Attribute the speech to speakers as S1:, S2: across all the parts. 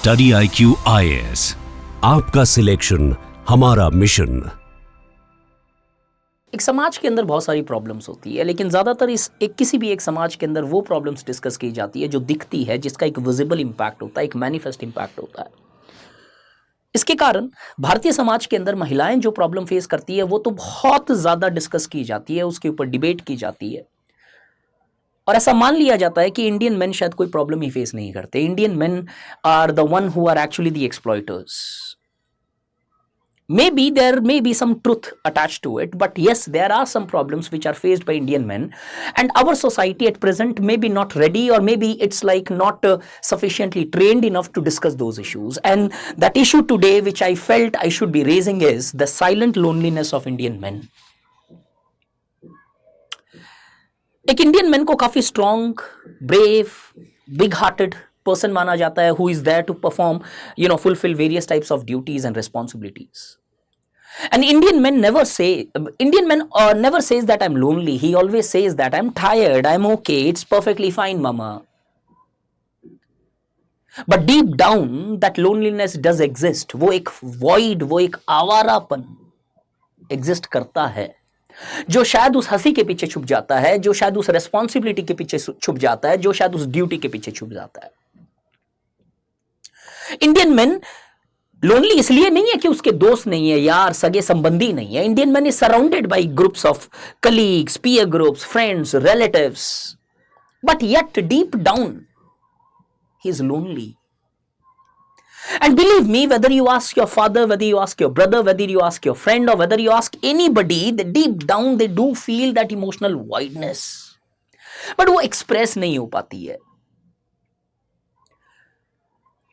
S1: Study IQ IAS, आपका selection हमारा mission.
S2: एक समाज के अंदर बहुत सारी प्रॉब्लम्स होती है, लेकिन ज़्यादातर किसी भी एक समाज के अंदर वो प्रॉब्लम्स डिस्कस की जाती है जो दिखती है, जिसका एक विजिबल इम्पैक्ट होता है, एक मैनिफेस्ट इम्पैक्ट होता है। इसके कारण भारतीय समाज के अंदर महिलाएं जो प्रॉब्लम फेस करती है वो तो बहुत ज़्यादा डिस्कस की जाती है, उसके ऊपर डिबेट की जाती है और ऐसा मान लिया जाता है कि इंडियन मेन शायद कोई प्रॉब्लम ही फेस नहीं करते। Indian men are the one who are actually the exploiters. Maybe there may be some truth attached to it, but yes, there are some problems which are faced by Indian men, and our society at present may be not ready, or maybe it's like not sufficiently trained enough to discuss those issues. And that issue today, which I felt I should be raising, is the silent loneliness of Indian men. एक Indian man को काफी strong, brave, big hearted person माना जाता है, who is there to perform, fulfill various types of duties and responsibilities. And Indian men never says that I'm lonely. He always says that I'm tired, I'm okay, it's perfectly fine, mama. But deep down that loneliness does exist. वो एक void, वो एक Awarapan exist करता है, जो शायद उस हंसी के पीछे छुप जाता है, जो शायद उस responsibility के पीछे छुप जाता है, जो शायद उस ड्यूटी के पीछे छुप जाता है। इंडियन मैन लोनली इसलिए नहीं है कि उसके दोस्त नहीं है, यार, सगे संबंधी नहीं है। Indian man is surrounded by groups of colleagues, peer groups, friends, relatives, but yet deep down he is lonely. And believe me, whether you ask your father, whether you ask your brother, whether you ask your friend, or whether you ask anybody, that deep down they do feel that emotional voidness, but वो express नहीं हो पाती है।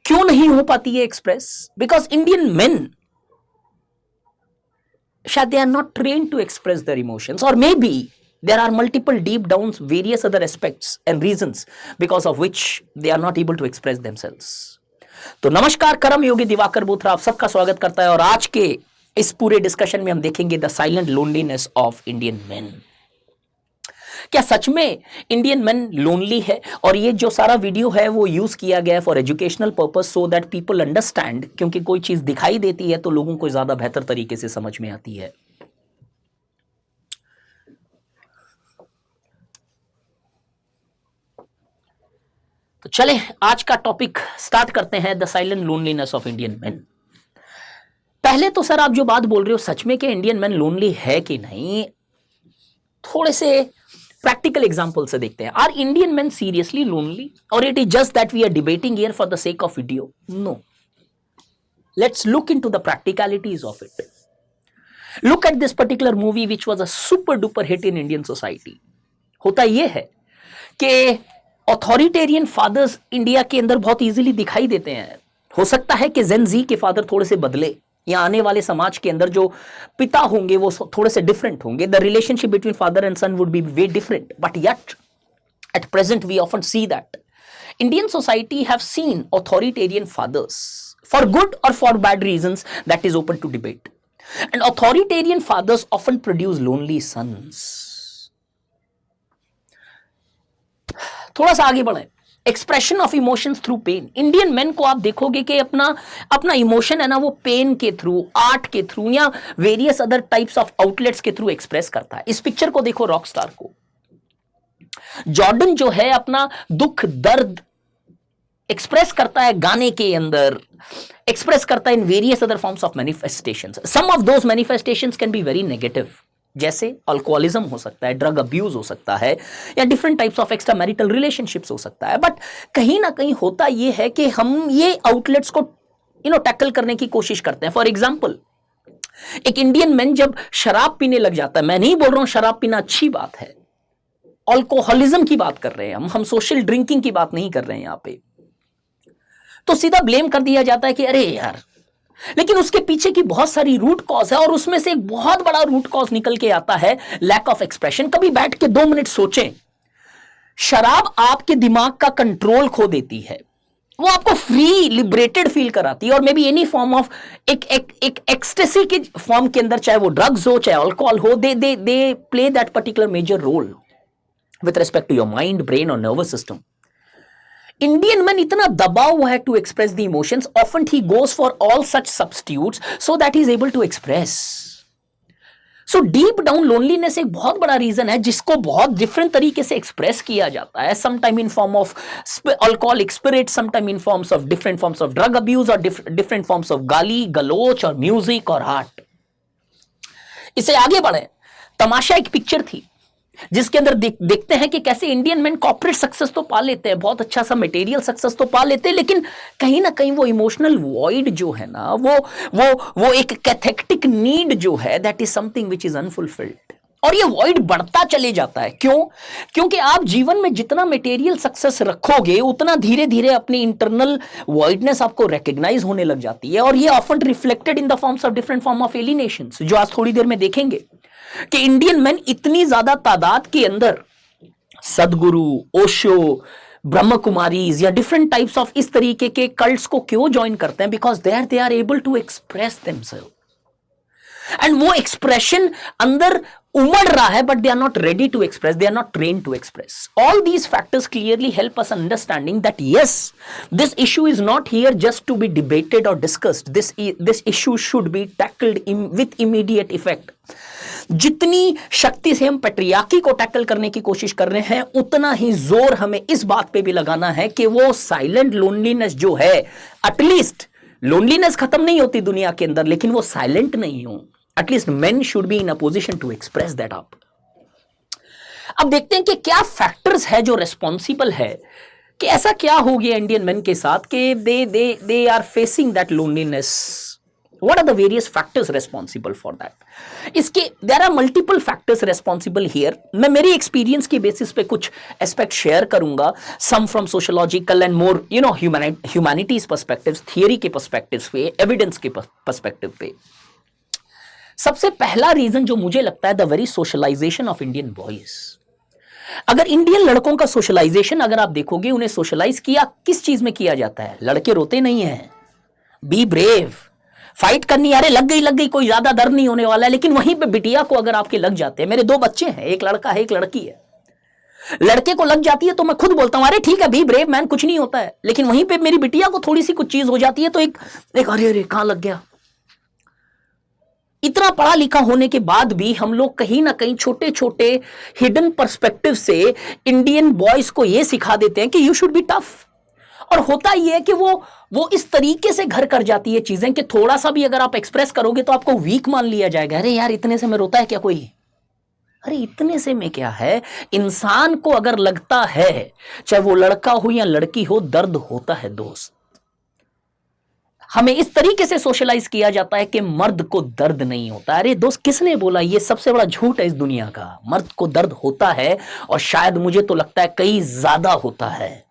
S2: क्यों नहीं हो पाती है एक्सप्रेस? बिकॉज इंडियन मेन शायद they are not trained to express their emotions, और may be there are multiple deep down various other aspects and reasons because of which they are not able to express themselves. तो नमस्कार, करम योगी दिवाकर बोथरा आप सबका स्वागत करता है, और आज के इस पूरे डिस्कशन में हम देखेंगे the silent loneliness of Indian main. क्या सच में इंडियन मैन लोनली है? और ये जो सारा वीडियो है वो यूज किया गया है for educational purpose, so that people understand, क्योंकि कोई चीज दिखाई देती है तो लोगों को ज्यादा बेहतर तरीके से समझ में आती है। तो चले आज का टॉपिक स्टार्ट करते हैं, the silent loneliness of Indian man. पहले तो सर आप जो बात बोल रहे हो, सच में कि इंडियन मैन लोनली है कि नहीं, थोड़े से प्रैक्टिकल एग्जांपल से देखते हैं। Are Indian men seriously lonely, और it is just that we are debating here for the sake of video? No, let's look into the practicalities of it. Look at this particular movie which was a super duper hit in Indian society. होता यह है कि authoritarian fathers India के अंदर बहुत easily दिखाई देते हैं। हो सकता है कि जेन जी के फादर थोड़े से बदले, या आने वाले समाज के अंदर जो पिता होंगे वो थोड़े से डिफरेंट होंगे। The relationship between father and son would be way different, but yet at present we often see that Indian society have seen authoritarian fathers for good और for bad reasons, that is open to debate, and authoritarian fathers often produce lonely sons. थोड़ा सा आगे बढ़े, expression of emotions through pain. Indian man को आप देखोगे कि अपना इमोशन है ना, वो पेन के थ्रू, आर्ट के थ्रू, या various other types of outlets के थ्रू एक्सप्रेस करता है। इस पिक्चर को देखो, रॉक स्टार को, जॉर्डन जो है अपना दुख दर्द एक्सप्रेस करता है गाने के अंदर, एक्सप्रेस करता है in various other forms of manifestations. Some of those manifestations can be very negative, जैसे अल्कोहलिज्म हो सकता है, ड्रग अब्यूज हो सकता है, या different types of extra marital relationships हो सकता है। बट कहीं ना कहीं होता यह है कि हम ये आउटलेट्स को टैकल करने की कोशिश करते हैं। फॉर एग्जाम्पल, एक इंडियन मैन जब शराब पीने लग जाता है, मैं नहीं बोल रहा हूं शराब पीना अच्छी बात है, अल्कोहलिज्म की बात कर रहे हैं हम सोशल ड्रिंकिंग की बात नहीं कर रहे हैं यहां पे, तो सीधा ब्लेम कर दिया जाता है कि अरे यार, लेकिन उसके पीछे की बहुत सारी रूट कॉज है, और उसमें से एक बहुत बड़ा रूट कॉज निकल के आता है लैक ऑफ एक्सप्रेशन। कभी बैठ के 2 मिनट सोचें, शराब आपके दिमाग का कंट्रोल खो देती है, वो आपको फ्री लिबरेटेड फील कराती है, और मे बी एनी फॉर्म ऑफ एक एक्सटेसी के फॉर्म के अंदर, चाहे वो ड्रग्स हो चाहे अल्कोहल हो, they play that particular major role with respect to your mind, brain और नर्वस सिस्टम। इंडियन मैन इतना दबा हुआ है to express the emotions, often he goes for all such substitutes so that he is able to express. So deep down loneliness एक बहुत बड़ा reason है जिसको बहुत डिफरेंट तरीके से एक्सप्रेस किया जाता है, sometime in form of alcoholic spirit, sometime in forms of different forms of drug abuse और डिफरेंट फॉर्म्स ऑफ गाली गलोच और म्यूजिक और आर्ट। इसे आगे बढ़े, तमाशा एक पिक्चर थी जिसके अंदर देखते हैं कि कैसे इंडियन मैन कॉर्पोरेट सक्सेस तो पा लेते हैं, बहुत अच्छा सा मटेरियल सक्सेस तो पा लेते हैं, लेकिन कहीं ना कहीं वो इमोशनल वॉइड जो है ना, वो एक कैथेक्टिक नीड जो है, that is something which is unfulfilled. और ये वॉइड बढ़ता चले जाता है। क्यों? क्योंकि आप जीवन में जितना मटेरियल सक्सेस रखोगे उतना धीरे धीरे अपनी इंटरनल वॉइडनेस आपको रिकॉग्नाइज होने लग जाती है, और ये often reflected in the forms of different form of alienations, जो आज थोड़ी देर में देखेंगे कि इंडियन मैन इतनी ज्यादा तादाद के अंदर सदगुरु, ओशो, ब्रह्म कुमारीज या डिफरेंट टाइप्स ऑफ इस तरीके के कल्ट्स को क्यों ज्वाइन करते हैं? Because they are able to express themself, and वो एक्सप्रेशन अंदर उमड़ रहा है, but they are not ready to express, they are not train to express. All these factors clearly help us understanding that yes, this issue is not here just to be debated और discussed, this issue should be tackled with immediate effect. जितनी शक्ति से हम patriarchy को tackle करने की कोशिश कर रहे हैं, उतना ही जोर हमें इस बात पे भी लगाना है कि वो साइलेंट लोनलीनेस जो है, एटलीस्ट लोनलीनेस खत्म नहीं होती दुनिया के अंदर, लेकिन वो साइलेंट नहीं हो। At least men should be in a position to express that up. अब देखते हैं कि क्या फैक्टर्स है जो रेस्पॉन्सिबल है, कि ऐसा क्या हो गया इंडियन मेन के साथ कि they are facing that loneliness. What are the various factors responsible for that? इसके there are multiple factors responsible here. मैं मेरी एक्सपीरियंस के बेसिस पे कुछ एस्पेक्ट शेयर करूंगा, some from sociological and more humanities perspectives, theory के perspectives पे, evidence के पर्सपेक्टिव पे। सबसे पहला रीजन जो मुझे लगता है, the very socialisation of Indian boys. अगर इंडियन लड़कों का सोशलाइजेशन अगर आप देखोगे, उन्हें सोशलाइज किया किस चीज में किया जाता है? लड़के रोते नहीं है, बी ब्रेव, फाइट करनी, अरे लग गई कोई ज्यादा दर्द नहीं होने वाला है। लेकिन वहीं पे बिटिया को अगर आपके लग जाते हैं, मेरे 2 बच्चे हैं, एक लड़का है एक लड़की है, लड़के को लग जाती है तो मैं खुद बोलता हूं अरे ठीक है, बी ब्रेव मैन, कुछ नहीं होता है। लेकिन वहीं पे मेरी बिटिया को थोड़ी सी कुछ चीज हो जाती है तो एक अरे कहां लग गया। इतना पढ़ा लिखा होने के बाद भी हम लोग कहीं ना कहीं छोटे छोटे हिडन पर्सपेक्टिव से इंडियन बॉयज को यह सिखा देते हैं कि यू शुड बी टफ। और होता यह है कि वो इस तरीके से घर कर जाती है चीजें कि थोड़ा सा भी अगर आप एक्सप्रेस करोगे तो आपको वीक मान लिया जाएगा। अरे यार इतने से में रोता है क्या कोई? अरे इतने से में क्या है? इंसान को अगर लगता है, चाहे वो लड़का हो या लड़की हो, दर्द होता है दोस्त। हमें इस तरीके से सोशलाइज किया जाता है कि मर्द को दर्द नहीं होता। अरे दोस्त, किसने बोला? ये सबसे बड़ा झूठ है इस दुनिया का। मर्द को दर्द होता है, और शायद मुझे तो लगता है कई ज्यादा होता है,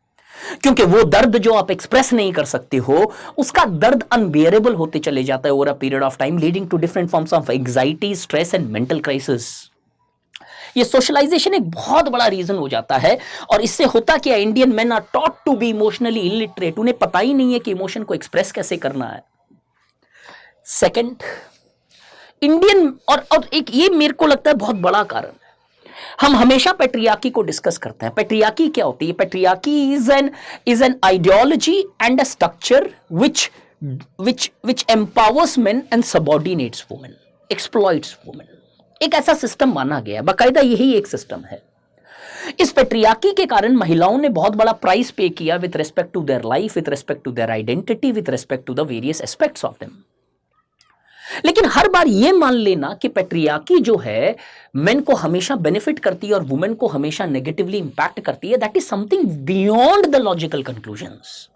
S2: क्योंकि वो दर्द जो आप एक्सप्रेस नहीं कर सकते हो, उसका दर्द अनबियरेबल होते चले जाता है over a period of time, leading to different forms of anxiety, stress and mental crisis. ये सोशलाइजेशन एक बहुत बड़ा रीजन हो जाता है। और इससे होता क्या, Indian men are taught to be emotionally illiterate. उन्हें पता ही नहीं है कि इमोशन को एक्सप्रेस कैसे करना है। सेकंड, इंडियन और एक ये मेरे को लगता है बहुत बड़ा कारण है। हम हमेशा पैट्रियार्की को डिस्कस करते हैं। पैट्रियार्की क्या होती है? Patriarchy is an ideology and a structure which empowers men and subordinates women, exploits women। एक ऐसा सिस्टम माना गया है, बाकायदा यही एक सिस्टम है। इस पैट्रियार्की के कारण महिलाओं ने बहुत बड़ा प्राइस पे किया with respect to their life, with respect to their identity, with respect to the various aspects of them. लेकिन हर बार यह मान लेना कि पैट्रियार्की जो है मेन को हमेशा बेनिफिट करती है और वुमेन को हमेशा नेगेटिवली इंपैक्ट करती है, that is something beyond the logical conclusions.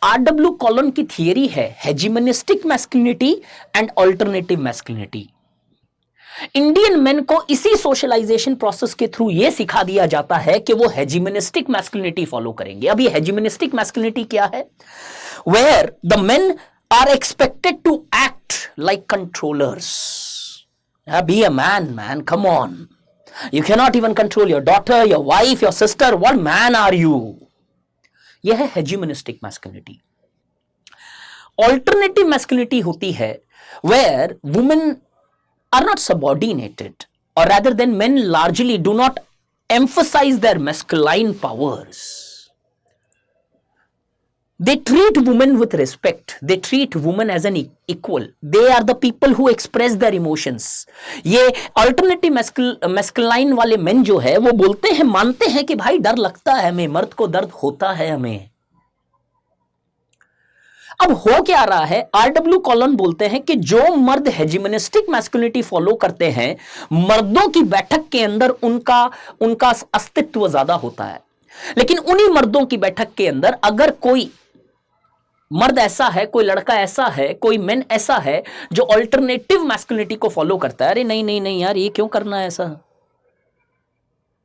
S2: R W कॉलन की थियरी है hegemonistic masculinity and alternative masculinity. Indian men को इसी सोशलाइजेशन प्रोसेस के थ्रू यह सिखा दिया जाता है कि वो हेजिमोनिस्टिक मैस्कुलिनिटी फॉलो करेंगे। अब ये हेजिमोनिस्टिक मैस्कुलिनिटी क्या है? Where the men are expected to act like controllers. Be a man, come on. You cannot even control your daughter, your wife, your sister. What man are you? यह है hegemonistic masculinity. Alternative masculinity होती है where women are not subordinated, or rather than men largely do not emphasize their masculine powers. They treat women with respect. They treat women as an equal. They are the people who express their emotions. ये alternative masculine वाले men जो है वो बोलते हैं, मानते हैं कि भाई डर लगता है हमें, मर्द को दर्द होता है हमें। अब हो क्या रहा है, आरडब्ल्यू कॉलन बोलते हैं कि जो मर्द हेजिमोनिस्टिक मैस्कुलिनिटी फॉलो करते हैं, मर्दों की बैठक के अंदर उनका अस्तित्व ज्यादा होता है। लेकिन उन्हीं मर्दों की बैठक के अंदर अगर कोई मर्द ऐसा है, कोई लड़का ऐसा है, कोई मेन ऐसा है जो अल्टरनेटिव मैस्कुलिनिटी को फॉलो करता है, अरे नहीं नहीं नहीं यार, ये क्यों करना है ऐसा,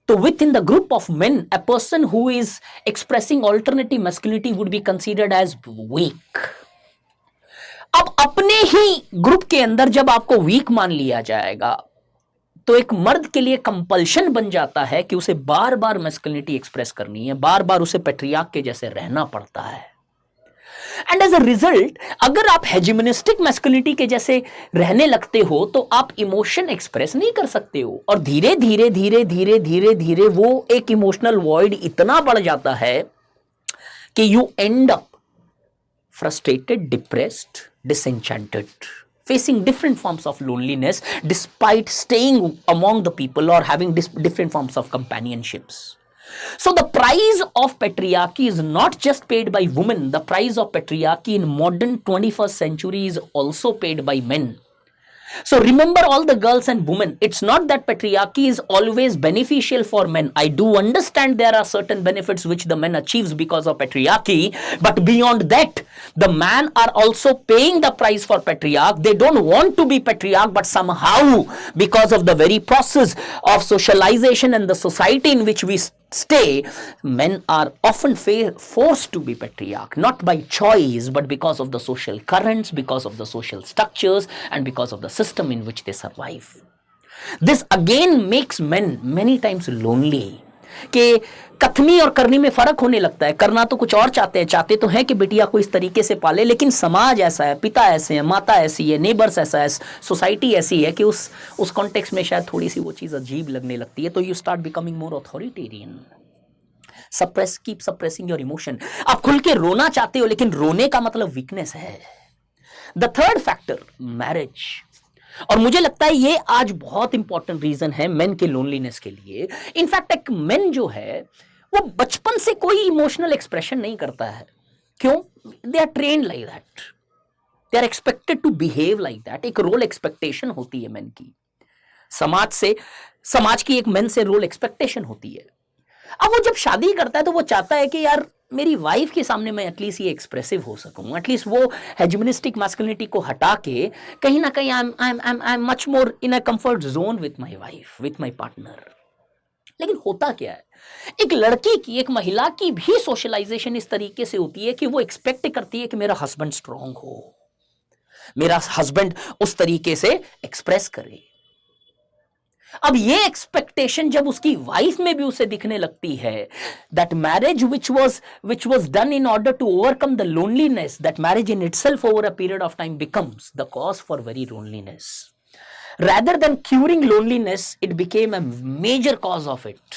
S2: तो within the group of men, a person who is expressing alternative masculinity would be considered as weak. अब अपने ही ग्रुप के अंदर जब आपको वीक मान लिया जाएगा तो एक मर्द के लिए कंपल्शन बन जाता है कि उसे बार बार मैस्कुलिनिटी एक्सप्रेस करनी है, बार बार उसे पेट्रियार्क के जैसे रहना पड़ता है। एंड एज अ रिजल्ट, अगर आप हेजिमोनिस्टिक मैस्कुलिनिटी के जैसे रहने लगते हो तो आप इमोशन एक्सप्रेस नहीं कर सकते हो, और धीरे धीरे धीरे धीरे धीरे धीरे वो एक इमोशनल वॉइड इतना बढ़ जाता है कि you end up frustrated, depressed, disenchanted, facing different forms of loneliness despite staying among the people or having different forms of companionships. So the price of patriarchy is not just paid by women. The price of patriarchy in modern 21st century is also paid by men. So remember, all the girls and women, it's not that patriarchy is always beneficial for men. I do understand there are certain benefits which the men achieves because of patriarchy, but beyond that, the men are also paying the price for patriarch. They don't want to be patriarch, but somehow because of the very process of socialization and the society in which we stay, men are often forced to be patriarch, not by choice, but because of the social currents, because of the social structures, and because of the system in which they survive. This again makes men many times lonely. कि कथनी और करनी में फर्क होने लगता है। करना तो कुछ और चाहते हैं, चाहते तो हैं कि बिटिया को इस तरीके से पाले, लेकिन समाज ऐसा है, पिता ऐसे हैं, माता ऐसी है, नेबर्स ऐसा है, सोसाइटी ऐसी है कि उस कॉन्टेक्स्ट में शायद थोड़ी सी वो चीज़ अजीब लगने लगती है, तो you start becoming more authoritarian. Keep suppressing your emotion. आप खुल के रोना चाहते हो, लेकिन रोने का मतलब वीकनेस है। द थर्ड फैक्टर, मैरिज, और मुझे लगता है ये आज बहुत इंपॉर्टेंट रीजन है मेन के लोनलीनेस के लिए। इनफैक्ट एक मेन जो है वो बचपन से कोई इमोशनल एक्सप्रेशन नहीं करता है। क्यों? They are trained like that, they are expected to behave like that. एक रोल एक्सपेक्टेशन होती है मेन की, समाज की एक मेन से रोल एक्सपेक्टेशन होती है। अब वो जब शादी करता है तो वो चाहता है कि यार मेरी वाइफ के सामने मैं एटलीस्ट ये एक्सप्रेसिव हो सकूं, एटलीस्ट वो हेजिमोनिस्टिक मैस्कुलिनिटी को हटा के कहीं ना कहीं I am much more in a comfort zone with my wife, with my partner. लेकिन होता क्या है, एक लड़की की, एक महिला की भी सोशलाइजेशन इस तरीके से होती है कि वो एक्सपेक्ट करती है कि मेरा हस्बैंड स्ट्रांग हो, मेरा हस्बैंड उस तरीके से एक्सप्रेस करे। अब ये एक्सपेक्टेशन जब उसकी वाइफ में भी उसे दिखने लगती है, that marriage which was done in order to overcome the loneliness, that marriage in itself over a period of time becomes the cause for very loneliness. Rather than curing loneliness, it became a major cause of it.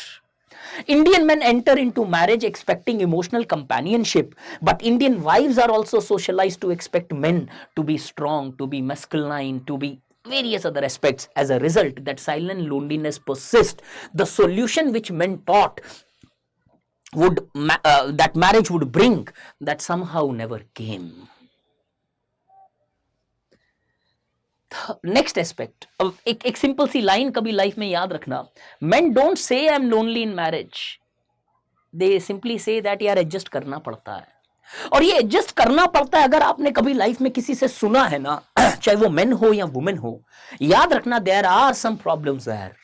S2: Indian men enter into marriage expecting emotional companionship, but Indian wives are also socialized to expect men to be strong, to be masculine, to be various other aspects. As a result, that silent loneliness persists. The solution which men taught that marriage would bring, that somehow never came. Next aspect, एक simple सी line कभी life में याद रखना, men don't say I'm lonely in marriage, they simply say that यार adjust करना पड़ता है। और ये एडजस्ट करना पड़ता है, अगर आपने कभी लाइफ में किसी से सुना है ना, चाहे वो मेन हो या वुमेन हो, याद रखना there are some problems there,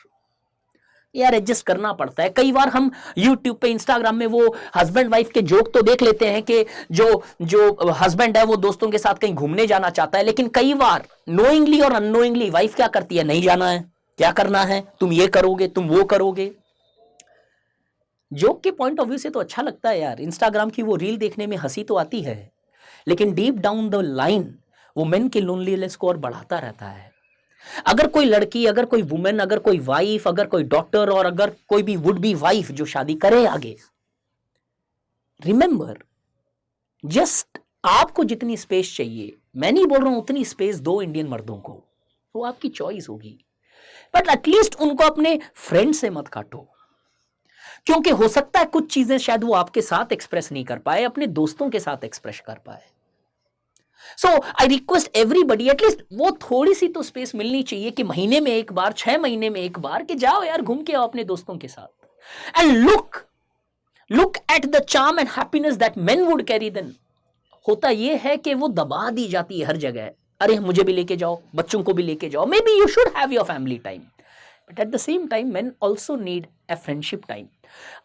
S2: यार एडजस्ट करना पड़ता है। कई बार हम YouTube पे, Instagram में वो हस्बैंड वाइफ के जोक तो देख लेते हैं कि जो हस्बैंड है वो दोस्तों के साथ कहीं घूमने जाना चाहता है, लेकिन कई बार नोइंगली और अननोइंगली वाइफ क्या करती है, नहीं जाना है, क्या करना है, तुम ये करोगे, तुम वो करोगे। जोक के पॉइंट ऑफ व्यू से तो अच्छा लगता है यार, Instagram की वो रील देखने में हंसी तो आती है, लेकिन डीप डाउन द लाइन वो मेन के लोनलीनेस को और बढ़ाता रहता है। अगर कोई लड़की, अगर कोई वुमेन, अगर कोई वाइफ, अगर कोई डॉटर, और अगर कोई भी वुड बी वाइफ जो शादी करे आगे, रिमेंबर जस्ट आपको जितनी स्पेस चाहिए, मैं नहीं बोल रहा हूं उतनी स्पेस दो इंडियन मर्दों को, वो आपकी चॉइस होगी, बट एटलीस्ट उनको अपने फ्रेंड से मत काटो, क्योंकि हो सकता है कुछ चीजें शायद वो आपके साथ एक्सप्रेस नहीं कर पाए, अपने दोस्तों के साथ एक्सप्रेस कर पाए। सो आई रिक्वेस्ट एवरीबडी, एटलीस्ट वो थोड़ी सी तो स्पेस मिलनी चाहिए कि महीने में एक बार, 6 महीने में एक बार, कि जाओ यार घूम के आओ अपने दोस्तों के साथ, and look at the charm and happiness that men would carry then. होता यह है कि वो दबा दी जाती है हर जगह, अरे मुझे भी लेके जाओ, बच्चों को भी लेके जाओ, may be you should have your family time, but at the same time main also need a friendship time.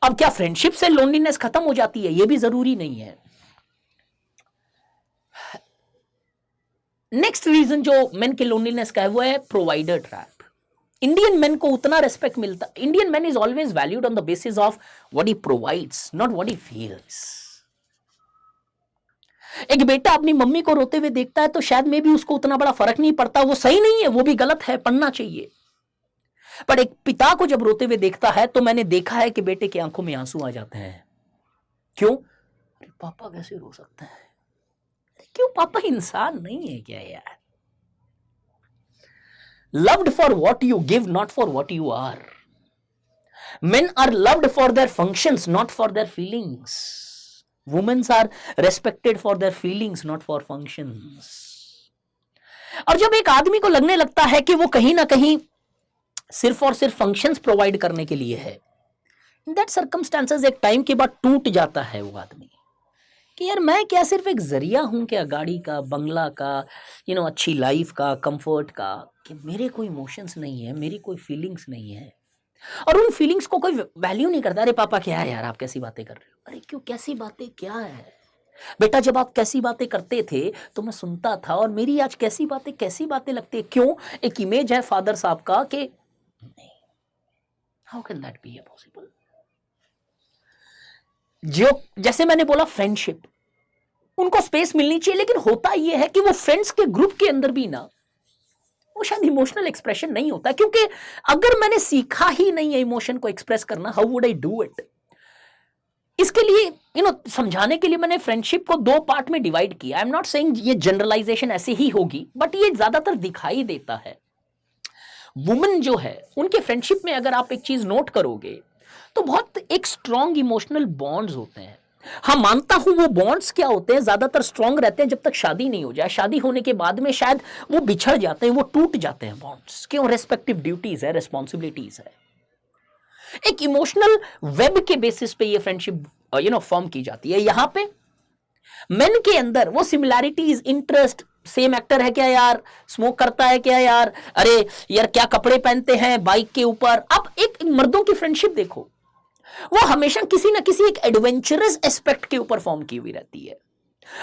S2: अब क्या फ्रेंडशिप से लोनलीनेस खत्म हो जाती है? यह भी जरूरी नहीं है। नेक्स्ट रीजन जो मेन के लोनलीनेस का है वो है प्रोवाइडर ट्रैप। इंडियन मेन को उतना रेस्पेक्ट मिलता, Indian man is always valued on the basis of what he provides, not what he feels. एक बेटा अपनी मम्मी को रोते हुए देखता है तो शायद में भी उसको उतना बड़ा फर्क नहीं पड़ता, वो सही नहीं है, वो भी गलत है, पढ़ना चाहिए। पर एक पिता को जब रोते हुए देखता है तो मैंने देखा है कि बेटे की आंखों में आंसू आ जाते हैं। क्यों? अरे पापा कैसे रो सकते हैं? क्यों? पापा इंसान नहीं है क्या यार? Loved for what you give, not for what you are. Men are loved for their functions, not for their feelings. Women are respected for their feelings, not for functions. और जब एक आदमी को लगने लगता है कि वो कहीं ना कहीं सिर्फ और सिर्फ फंक्शंस प्रोवाइड करने के लिए है, इन दैट सर्कमस्टांसेस एक टाइम के बाद टूट जाता है वो आदमी कि यार मैं क्या सिर्फ एक जरिया हूं क्या गाड़ी का, बंगला का, अच्छी लाइफ का, कंफर्ट का, कि मेरे कोई इमोशंस नहीं है, मेरी कोई फीलिंग्स नहीं है, और उन फीलिंग्स को कोई वैल्यू नहीं करता। अरे पापा क्या है यार, आप कैसी बातें कर रहे हो? अरे क्यों, कैसी बातें क्या है बेटा? जब आप कैसी बातें करते थे तो मैं सुनता था, और मेरी आज कैसी बातें लगती है। क्यों? एक इमेज है फादर साहब का कि नहीं, how can that be possible? जो जैसे मैंने बोला फ्रेंडशिप, उनको स्पेस मिलनी चाहिए, लेकिन होता यह है कि वो फ्रेंड्स के ग्रुप के अंदर भी ना वो शायद इमोशनल एक्सप्रेशन नहीं होता, क्योंकि अगर मैंने सीखा ही नहीं है इमोशन को एक्सप्रेस करना, how would I do it? इसके लिए समझाने के लिए मैंने फ्रेंडशिप को 2 पार्ट में डिवाइड किया। आई एम नॉट सेइंग ये जनरलाइजेशन ऐसे ही होगी, बट ये ज्यादातर दिखाई देता है। वुमेन जो है उनके फ्रेंडशिप में अगर आप एक चीज नोट करोगे तो बहुत एक स्ट्रॉन्ग इमोशनल बॉन्ड्स होते हैं। हाँ, मानता हूं वो बॉन्ड्स क्या होते हैं, ज्यादातर स्ट्रॉन्ग रहते हैं जब तक शादी नहीं हो जाए। शादी होने के बाद में शायद वो बिछड़ जाते हैं, वो टूट जाते हैं बॉन्ड्स। क्यों? रेस्पेक्टिव ड्यूटीज है, रिस्पॉन्सिबिलिटीज है। एक इमोशनल वेब के बेसिस पे ये फ्रेंडशिप फॉर्म की जाती है। यहां पे मेन के अंदर वो सिमिलैरिटीज, इंटरेस्ट, सेम एक्टर है क्या यार, स्मोक करता है क्या यार, अरे यार क्या कपड़े पहनते हैं बाइक के ऊपर। अब एक मर्दों की फ्रेंडशिप देखो, वो हमेशा किसी ना किसी एक एडवेंचरस एस्पेक्ट के ऊपर फॉर्म की हुई रहती है।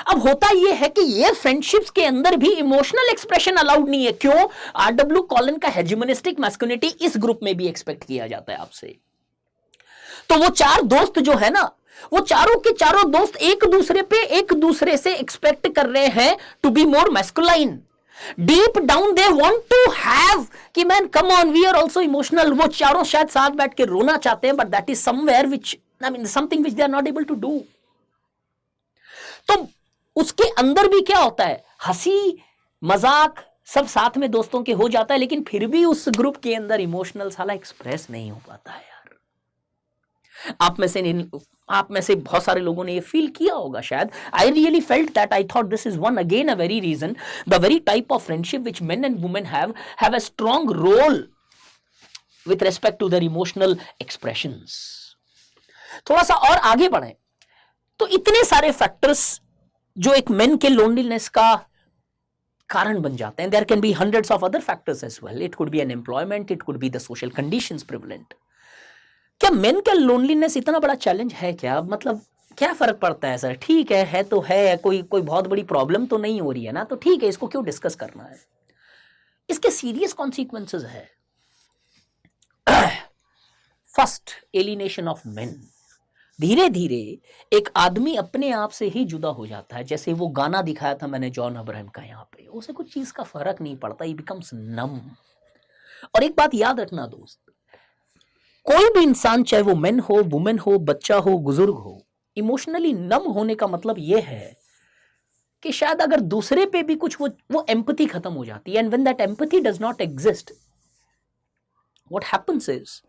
S2: अब होता यह है कि ये फ्रेंडशिप्स के अंदर भी इमोशनल एक्सप्रेशन अलाउड नहीं है। क्यों? आरडब्ल्यू कॉलिन का हेजेमोनिस्टिक मैस्कुलिनिटी इस ग्रुप में भी एक्सपेक्ट किया जाता है आपसे। तो वो 4 दोस्त जो है ना, वो चारों के चारों दोस्त एक दूसरे से एक्सपेक्ट कर रहे हैं to be more masculine. Deep down they want to have कि man come on, we are also emotional. वो चारों शायद साथ बैठ के रोना चाहते हैं, but that is somewhere which something which they are not able to do. तो उसके अंदर भी क्या होता है, हंसी मजाक सब साथ में दोस्तों के हो जाता है, लेकिन फिर भी उस ग्रुप के अंदर इमोशनल साला एक्सप्रेस नहीं हो पाता है यार। आप में से बहुत सारे लोगों ने ये फील किया होगा शायद। I really felt that, I thought this is one again a very reason, the very type of friendship which men and women have a strong role with respect to their emotional expressions. थोड़ा सा और आगे बढ़े तो इतने सारे factors जो एक मेन के लोनलीनेस का कारण बन जाते हैं, there can be hundreds of other factors as well. It could be unemployment, it could be the social conditions prevalent. क्या मेन का लोनलीनेस इतना बड़ा चैलेंज है क्या? मतलब क्या फर्क पड़ता है सर? ठीक है तो है, कोई बहुत बड़ी प्रॉब्लम तो नहीं हो रही है ना, तो ठीक है, इसको क्यों डिस्कस करना है? इसके सीरियस कॉन्सिक्वेंसेस है। First, alienation of main. धीरे धीरे एक आदमी अपने आप से ही जुदा हो जाता है। जैसे वो गाना दिखाया था मैंने जॉन अब्राहम का, यहाँ पे उसे कुछ चीज का फर्क नहीं पड़ता, ही बिकम्स नम। और एक बात याद रखना दोस्त, कोई भी इंसान, चाहे वो मेन हो, वुमेन हो, बच्चा हो, बुजुर्ग हो, इमोशनली नम होने का मतलब यह है कि शायद अगर दूसरे पे भी कुछ वो एम्पैथी खत्म हो जाती है। And when that empathy does not exist, what happens is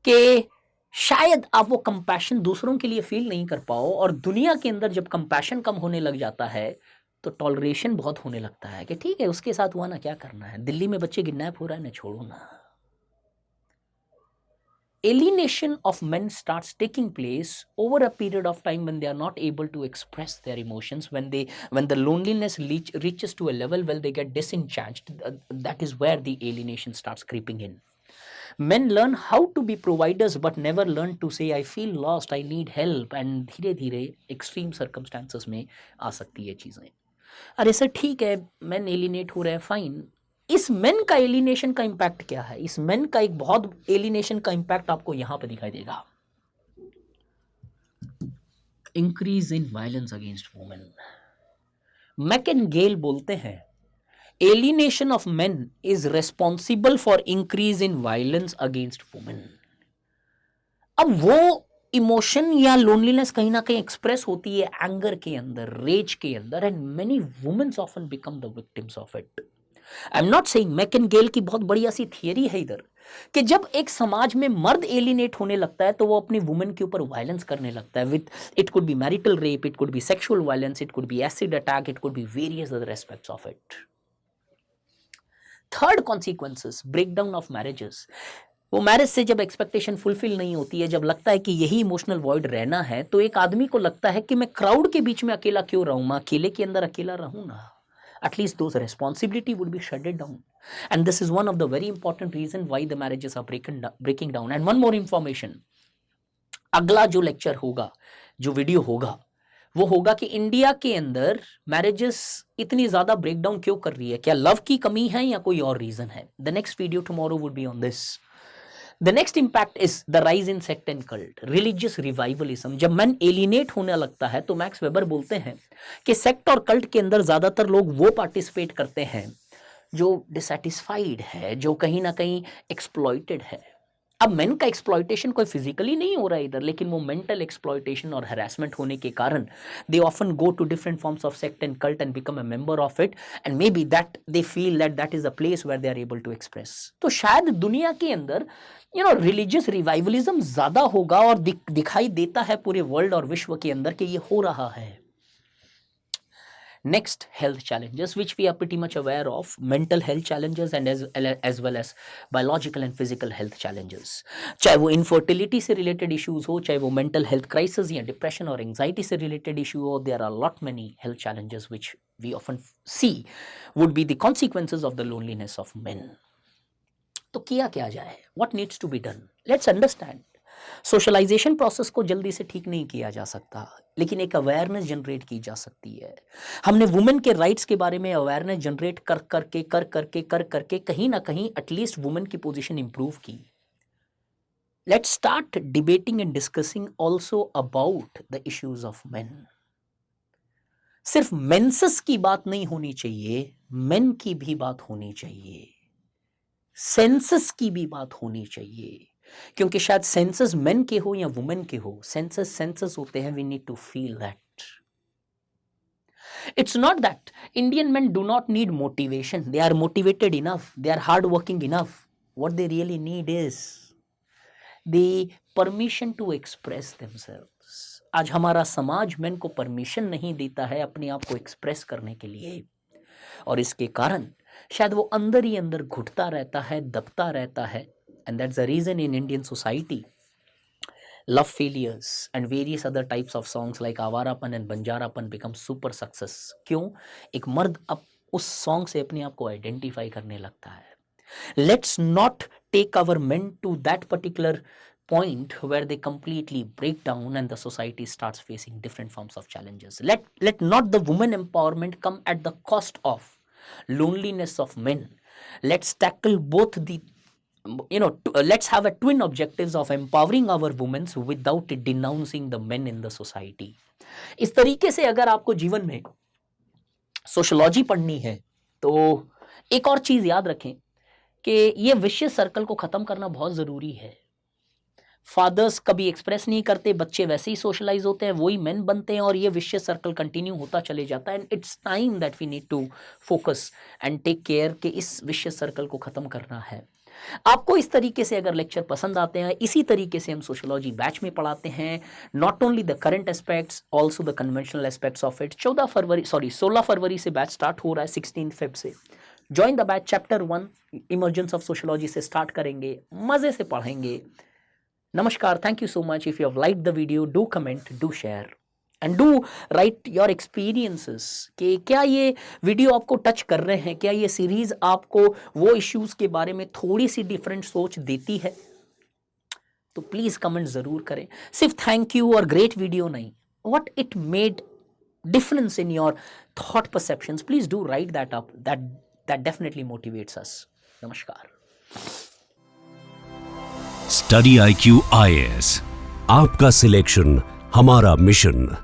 S2: कि शायद आप वो कंपैशन दूसरों के लिए फील नहीं कर पाओ, और दुनिया के अंदर जब कंपैशन कम होने लग जाता है तो टॉलरेशन बहुत होने लगता है कि ठीक है उसके साथ हुआ ना, क्या करना है, दिल्ली में बच्चे किडनैप हो रहा है ना, छोड़ो ना। Alienation of men starts taking place over a period of time when they are not able to express their emotions, when the loneliness reaches to a level where they get disenchanted. That is where the alienation starts creeping in. Men learn how to be providers but never learn to say I feel lost, I need help, and धीरे धीरे extreme circumstances में आ सकती है चीजें। अरे sir ठीक है, men alienate हो रहे हैं, फाइन। इस मेन का एलिनेशन का इंपैक्ट क्या है? इस मेन का एक बहुत एलिनेशन का इंपैक्ट आपको यहां पर दिखाई देगा। Increase in violence against women. Mac an Ghaill बोलते हैं alienation of men is responsible for increase in violence against women. अब वो इमोशन या लोनलीनेस कहीं ना कहीं एक्सप्रेस होती है एंगर के अंदर, रेज के अंदर, and many womens often become the victims of it. I am not saying, Mac an Ghaill की बहुत बढ़िया सी थियरी है इधर कि जब एक समाज में मर्द एलिनेट होने लगता है तो वो अपनी वुमेन के ऊपर वायलेंस करने लगता है। With it could B marital rape, it could B sexual violence, it could B acid attack, it could be various other aspects of it. Third consequences, breakdown of marriages. वो marriage से जब expectation fulfil नहीं होती है, जब लगता है कि यही इमोशनल वॉइड रहना है, तो एक आदमी को लगता है कि मैं क्राउड के बीच में अकेला क्यों रहूं, मैं अकेले के अंदर अकेला रहूं ना। At least those responsibility would be shredded down, and this is one of the very important reason why the marriages are breaking down. And one more information, अगला जो लेक्चर होगा, जो वीडियो होगा, वो होगा कि इंडिया के अंदर मैरिजेस इतनी ज्यादा ब्रेकडाउन क्यों कर रही है, क्या लव की कमी है या कोई और रीजन है। The next video tomorrow would be on this. The next impact is the rise in sect and cult, religious revivalism। जब मन एलिनेट होने लगता है तो मैक्स वेबर बोलते हैं कि सेक्ट और कल्ट के अंदर ज्यादातर लोग वो पार्टिसिपेट करते हैं जो डिसैटिस्फाइड है, जो कहीं ना कहीं एक्सप्लॉइटेड है। अब मेन का एक्सप्लॉइटेशन कोई फिजिकली नहीं हो रहा है इधर, लेकिन वो मेंटल एक्सप्लॉइटेशन और हरासमेंट होने के कारण they often go to different forms of sect and cult and become a member of it, and may be that they feel that that is a place where they are able to express. तो शायद दुनिया के अंदर religious revivalism ज्यादा होगा, और दिखाई देता है पूरे वर्ल्ड और विश्व के अंदर कि ये हो रहा है। Next, health challenges, which we are pretty much aware of, mental health challenges and as well as biological and physical health challenges। चाहे वो infertility से related issues हो, चाहे वो mental health crisis या depression और anxiety से related issue हो, there are a lot many health challenges which we often see would be the consequences of the loneliness of men। तो किया क्या जाए? What needs to be done? Let's understand। Socialisation process को जल्दी से ठीक नहीं किया जा सकता, लेकिन एक अवेयरनेस जनरेट की जा सकती है। हमने वुमेन के राइट्स के बारे में अवेयरनेस जनरेट कर करके कहीं ना कहीं एटलीस्ट वुमेन की पोजीशन इंप्रूव की। Let's start debating and discussing also about the issues of main. सिर्फ मेंसेस की बात नहीं होनी चाहिए, मेन की भी बात होनी चाहिए, सेंसस की भी बात होनी चाहिए। क्योंकि शायद सेंसस मेन के हो या वुमेन के हो, सेंसस होते हैं। We need to feel that. It's not that Indian men do not need motivation, they are motivated enough, they are hard working enough. What they really need is the permission to express themselves. आज हमारा समाज main को permission नहीं देता है अपने आप को एक्सप्रेस करने के लिए, और इसके कारण शायद वो अंदर ही अंदर घुटता रहता है, दबता रहता है। And that's the reason in Indian society, love failures and various other types of songs like Awarapan and Banjarapan become super success। क्यों? एक मर्द अब उस सॉन्ग से अपने आप को आइडेंटिफाई करने लगता है। Let's not take our men to that particular point where they completely break down and the society starts facing different forms of challenges। Let not the women empowerment come at the cost of loneliness of men। Let's tackle both the let's have a twin objectives of empowering our women without denouncing the men in the society। इस तरीके से अगर आपको जीवन में sociology पढ़नी है तो एक और चीज याद रखें कि ये विशियस सर्कल को खत्म करना बहुत जरूरी है। फादर्स कभी एक्सप्रेस नहीं करते, बच्चे वैसे ही सोशलाइज होते हैं, वही मेन बनते हैं और ये विशियस सर्कल कंटिन्यू होता चले जाता है। And it's time that we need to focus and take care कि इस विशियस सर्कल को खत्म करना है। आपको इस तरीके से अगर लेक्चर पसंद आते हैं, इसी तरीके से हम सोशियोलॉजी बैच में पढ़ाते हैं, not only the current aspects also the conventional aspects of it. 16 फरवरी से बैच स्टार्ट हो रहा है, 16 फेब से join the batch. Chapter 1 emergence of sociology से स्टार्ट करेंगे, मजे से पढ़ेंगे। नमस्कार, thank you so much. If you have liked the video, do comment, do share and do right your experiences कि क्या ये वीडियो आपको टच कर रहे हैं, क्या ये सीरीज आपको वो इश्यूज के बारे में थोड़ी सी डिफरेंट सोच देती है। तो प्लीज कमेंट जरूर करें। सिर्फ थैंक यू और ग्रेट वीडियो नहीं, what it made difference in your thought perceptions, please do right that up, that definitely motivates अस। नमस्कार।
S1: स्टडी IQ IAS, आपका सिलेक्शन हमारा मिशन।